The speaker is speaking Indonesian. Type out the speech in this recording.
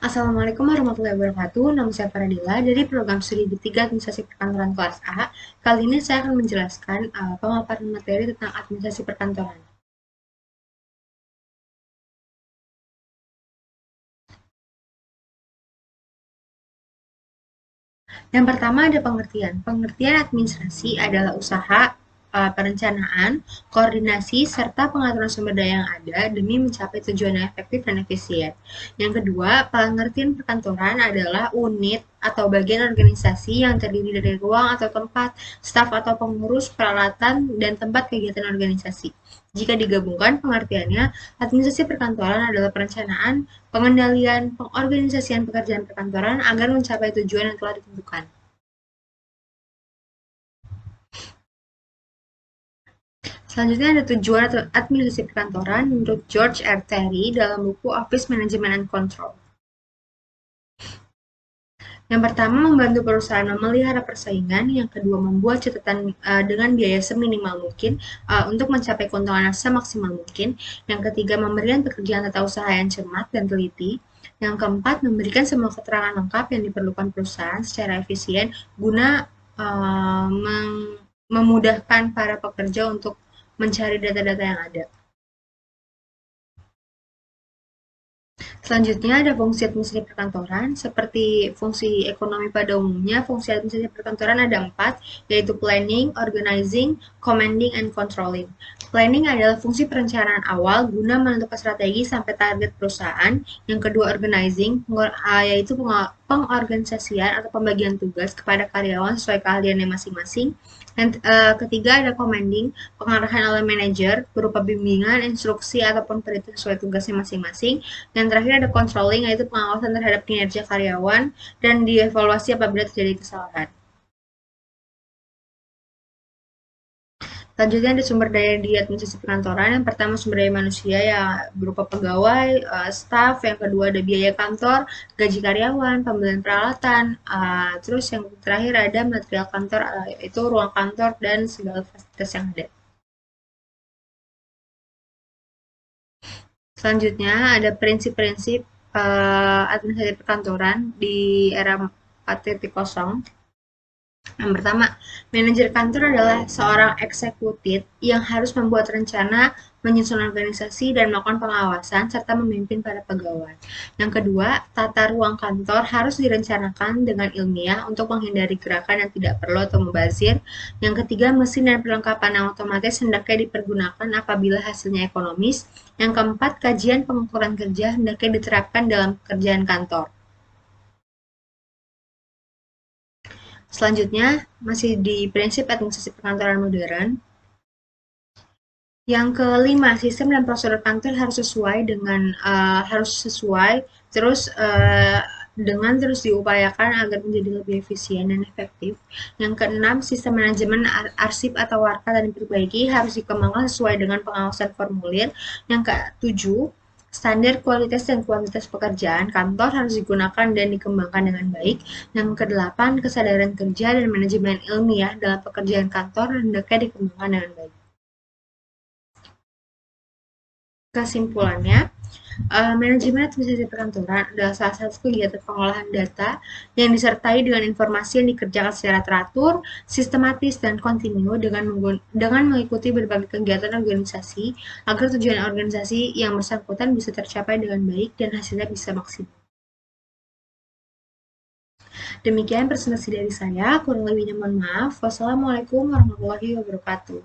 Assalamualaikum warahmatullahi wabarakatuh. Nama saya Faradila dari program studi D3 Administrasi Perkantoran kelas A. Kali ini saya akan menjelaskan pemaparan materi tentang administrasi perkantoran. Yang pertama ada pengertian. Pengertian administrasi adalah usaha, perencanaan, koordinasi, serta pengaturan sumber daya yang ada demi mencapai tujuan yang efektif dan efisien. Yang kedua, pengertian perkantoran adalah unit atau bagian organisasi yang terdiri dari ruang atau tempat, staf atau pengurus, peralatan, dan tempat kegiatan organisasi. Jika digabungkan pengertiannya, administrasi perkantoran adalah perencanaan, pengendalian, pengorganisasian pekerjaan perkantoran agar mencapai tujuan yang telah ditentukan. Selanjutnya ada tujuan atau administrasi perkantoran menurut George R. Terry dalam buku Office Management and Control. Yang pertama, membantu perusahaan memelihara persaingan. Yang kedua, membuat catatan dengan biaya seminimal mungkin untuk mencapai keuntungan yang semaksimal mungkin. Yang ketiga, memberikan pekerjaan tata usaha yang cermat dan teliti. Yang keempat, memberikan semua keterangan lengkap yang diperlukan perusahaan secara efisien guna memudahkan para pekerja untuk mencari data-data yang ada. Selanjutnya ada fungsi administrasi perkantoran. Seperti fungsi ekonomi pada umumnya, fungsi administrasi perkantoran ada 4, yaitu planning, organizing, commanding, and controlling. Planning adalah fungsi perencanaan awal guna menentukan strategi sampai target perusahaan. Yang kedua organizing, yaitu pengorganisasian atau pembagian tugas kepada karyawan sesuai keahliannya masing-masing. Dan ketiga ada commanding, pengarahan oleh manajer berupa bimbingan, instruksi, ataupun perintah sesuai tugasnya masing-masing. Yang terakhir ada controlling, yaitu pengawasan terhadap kinerja karyawan dan dievaluasi apabila terjadi kesalahan. Selanjutnya ada sumber daya di administrasi perkantoran. Yang pertama sumber daya manusia ya berupa pegawai, staf. Yang kedua ada biaya kantor, gaji karyawan, pembelian peralatan. Terus yang terakhir ada material kantor, itu ruang kantor dan segala fasilitas yang ada. Selanjutnya ada prinsip-prinsip administrasi perkantoran di era 4.0. Yang pertama, manajer kantor adalah seorang eksekutif yang harus membuat rencana, menyusun organisasi, dan melakukan pengawasan, serta memimpin para pegawai. Yang kedua, tata ruang kantor harus direncanakan dengan ilmiah untuk menghindari gerakan yang tidak perlu atau mubazir. Yang ketiga, mesin dan perlengkapan yang otomatis hendaknya dipergunakan apabila hasilnya ekonomis. Yang keempat, kajian pengukuran kerja hendaknya diterapkan dalam pekerjaan kantor. Selanjutnya, masih di prinsip administrasi perkantoran modern. Yang kelima, sistem dan prosedur kantor harus sesuai terus terus diupayakan agar menjadi lebih efisien dan efektif. Yang keenam, sistem manajemen arsip atau warta dan diperbaiki harus dikembangkan sesuai dengan pengawasan formulir. Yang ketujuh, standar kualitas dan kuantitas pekerjaan kantor harus digunakan dan dikembangkan dengan baik. Yang kedelapan, kesadaran kerja dan manajemen ilmiah dalam pekerjaan kantor hendaknya dikembangkan dengan baik. Kesimpulannya, manajemen administrasi perkantoran adalah salah satu kegiatan pengolahan data yang disertai dengan informasi yang dikerjakan secara teratur, sistematis, dan kontinu dengan mengikuti berbagai kegiatan organisasi agar tujuan organisasi yang bersangkutan bisa tercapai dengan baik dan hasilnya bisa maksimal. Demikian presentasi dari saya, kurang lebihnya mohon maaf. Wassalamualaikum warahmatullahi wabarakatuh.